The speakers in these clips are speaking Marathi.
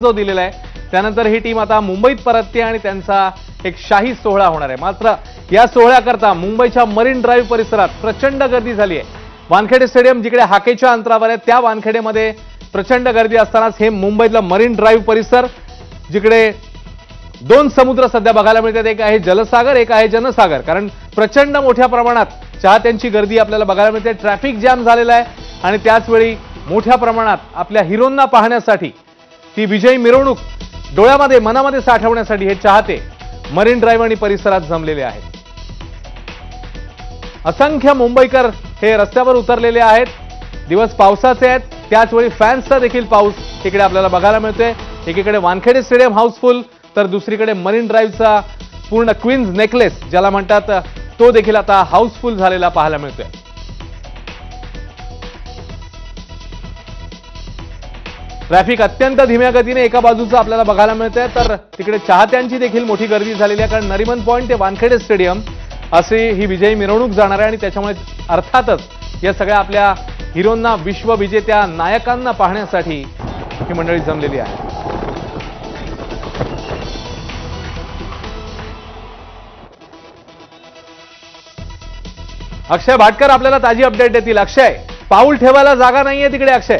जो दिलेला आहे त्यानंतर ही टीम आता मुंबईत परतते आणि त्यांचा एक शाही सोहळा होणार आहे। मात्र या सोहळ्याकरता मुंबईच्या मरीन ड्राईव्ह परिसरात प्रचंड गर्दी झाली आहे। वानखेडे स्टेडियम जिकडे हाकेच्या अंतरावर आहे त्या वानखेडेमध्ये प्रचंड गर्दी असतानाच हे मुंबईतला मरीन ड्राईव्ह परिसर जिकडे दोन समुद्र सध्या बघायला मिळतात, एक आहे जलसागर एक आहे जनसागर। कारण प्रचंड मोठ्या प्रमाणात चाहत्यांची गर्दी आपल्याला बघायला मिळते, ट्रॅफिक जॅम झालेला आहे आणि त्याच वेळी मोठ्या प्रमाणात आपल्या हिरोंना पाहण्यासाठी ती विजयी मिरवणूक डोळ्यामध्ये मनामध्ये साठवण्यासाठी हे चाहते मरीन ड्राईव्ह आणि परिसरात जमलेले आहेत। असंख्य मुंबईकर हे रस्त्यावर उतरलेले आहेत। दिवस पावसाचे आहेत, त्याच वेळी फॅन्सचा देखील पाऊस इकडे आपल्याला बघायला मिळतोय। एकीकडे वानखेडे स्टेडियम हाऊसफुल तर दुसरीकडे मरीन ड्राईव्हचा पूर्ण क्वीन्स नेकलेस ज्याला म्हणतात तो देखील आता हाऊसफुल झालेला पाहायला मिळतोय। ट्रॅफिक अत्यंत धीम्या गतीने एका बाजूचं आपल्याला बघायला मिळतंय, तर तिकडे चाहत्यांची देखील मोठी गर्दी झालेली आहे। कारण नरिमन पॉइंट ते वानखेडे स्टेडियम अशी ही विजयी मिरवणूक जाणार आहे आणि त्याच्यामुळे अर्थातच या सगळ्या आपल्या हिरोंना विश्वविजेत्या नायकांना पाहण्यासाठी ही मंडळी जमलेली आहे। अक्षय भाटकर आपल्याला ताजी अपडेट देतील। अक्षय, पाऊल ठेवायला जागा नाहीये तिकडे। अक्षय,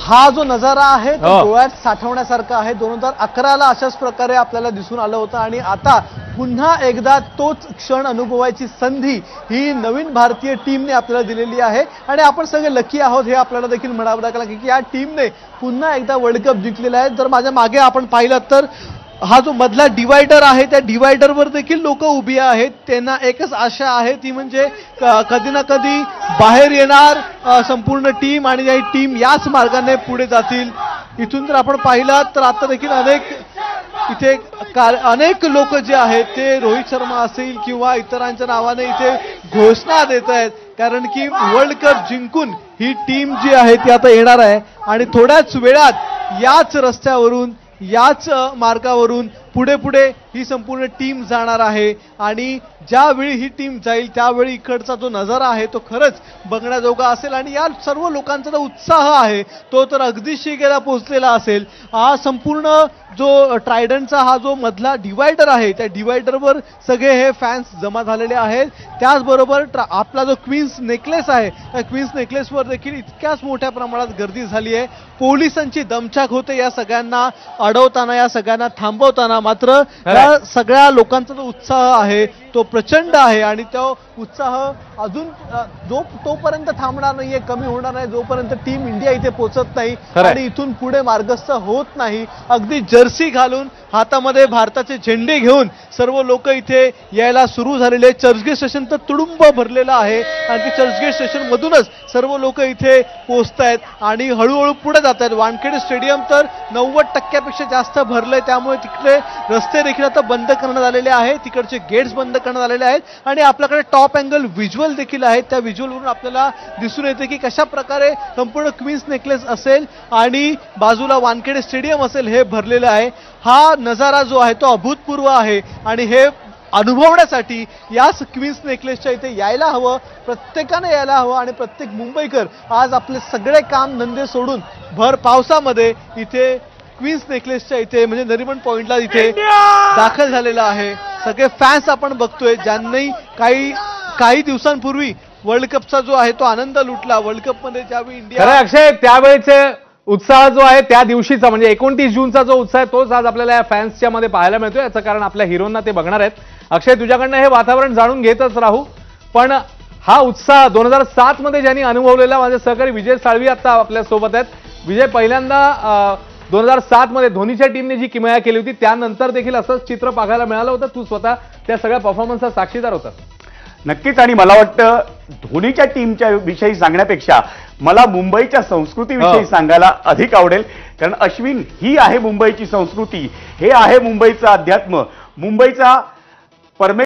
हा जो नजारा आहे तो डोळ्यात साठवण्यासारखा आहे। 2011ला अशाच प्रकारे आपल्याला दिसून आलं होतं आणि आता पुन्हा एकदा तोच क्षण अनुभवायची संधी ही नवीन भारतीय टीमने आपल्याला दिलेली आहे आणि आपण सगळे लकी आहोत हे आपल्याला देखील म्हणावं लागेल की या टीमने पुन्हा एकदा वर्ल्ड कप जिंकलेला आहे। जर माझ्या मागे आपण पाहिलं तर हा जो मधला डिवायडर आहे त्या डिवायडरवर देखील लोक उभी आहेत। त्यांना एकच आशा आहे ती म्हणजे कधी ना कधी बाहेर येणार संपूर्ण टीम आणि ही टीम याच मार्गाने पुढे जातील। इथून जर आपण पाहिलं तर आता देखील अनेक लोक जे आहेत ते रोहित शर्मा असेल किंवा इतरांच्या नावाने इथे घोषणा देत आहेत, कारण की वर्ल्ड कप जिंकून ही टीम जी आहे ती आता येणार आहे आणि थोड्याच वेळात याच रस्त्यावरून याच मार्गावरून पुढे पुढे ही संपूर्ण टीम जाणार आहे आणि ज्यावेळी ही टीम जाईल त्यावेळी इकडचा जो नजारा आहे तो खरंच बघण्याजोगा असेल आणि या सर्व लोकांचा जो उत्साह आहे तो तर अगदी शिगेला पोहोचलेला असेल। हा संपूर्ण जो ट्रायडंटचा हा जो मधला डिवायडर आहे त्या डिवायडरवर सगळे हे फॅन्स जमा झालेले आहेत। त्याचबरोबर आपला जो क्वीन्स नेकलेस आहे त्या क्वीन्स नेकलेसवर देखील इतक्याच मोठ्या प्रमाणात गर्दी झाली आहे। पोलिसांची दमछाक होते या सगळ्यांना अडवताना, या सगळ्यांना थांबवताना। मात्र या सगळ्या लोकांचा जो उत्साह आहे तो प्रचंड आहे आणि तो उत्साह अजून तोपर्यंत थांबणार नाहीये, कमी होणार नाही जोपर्यंत टीम इंडिया इथे पोहोचत नाही आणि इथून पुढे मार्गस्थ होत नाही। अगदी जर्सी घालून हातामध्ये भारताचे झेंडे घेऊन सर्व लोक इथे यायला सुरू झालेले। चर्चगेट स्टेशन तर तुडुंब भरलेलं आहे आणि चर्चगेट स्टेशन मधूनच सर्व लोक इथे पोहोचतायत आणि हळूहळू पुढे जात आहेत। वानखेडे स्टेडियम तर 90% जास्त भरलंय, त्यामुळे तिकडे रस्ते देखील आता बंद करण्यात आलेले आहेत, तिकडचे गेट्स बंद करण्यात आलेले आहेत आणि आपल्याकडे टॉप अँगल व्हिज्युअल देखील आहेत। त्या व्हिज्युअलवरून आपल्याला दिसून येते की कशा प्रकारे संपूर्ण क्वीन्स नेकलेस असेल आणि बाजूला वानखेडे स्टेडियम असेल हे भरलेलं आहे। हा नजारा जो आहे तो अभूतपूर्व आहे आणि हे अनुभवण्यासाठी याच क्वीन्स नेकलेसच्या इथे यायला हवं, प्रत्येकाने यायला हवं आणि प्रत्येक मुंबईकर आज आपले सगळे काम धंदे सोडून भर पावसामध्ये इथे क्वीन्स नेकलेसच्या इथे म्हणजे नरिमन पॉइंटला इथे दाखल झालेला आहे। सगळे फॅन्स आपण बघतोय ज्यांनी काही दिवसांपूर्वी वर्ल्ड कपचा जो आहे तो आनंद लुटला। वर्ल्ड कप मध्ये ज्यावेळी इंडिया अक्षय त्यावेळेचे उत्साह जो आहे त्या दिवशीचा म्हणजे 29 जूनचा जो उत्साह आहे तोच आज आपल्याला या फॅन्सच्या मध्ये पाहायला मिळतोय। याचं कारण आपल्या हिरोंना ते बघणार आहेत। अक्षय, तुझ्याकडनं हे वातावरण जाणून घेतच राहू, पण हा उत्साह 2007 मध्ये ज्यांनी अनुभवलेला माझे सहकारी विजय साळवी आता आपल्या सोबत आहेत। विजय, पहिल्यांदा 2007 मध्ये धोनीच्या टीमने जी किमया केली होती त्यानंतर देखील असंच चित्र पाहायला मिळालं होतं, तू स्वतः त्या सगळ्या परफॉर्मन्सचा साक्षीदार होता। नक्कीच, आणि मला वाटतं धोनीच्या टीमच्या विषयी सांगण्यापेक्षा मला मुंबईच्या संस्कृतीविषयी सांगायला अधिक आवडेल, कारण अश्विन ही आहे मुंबईची संस्कृती, हे आहे मुंबईचं अध्यात्म, मुंबईचा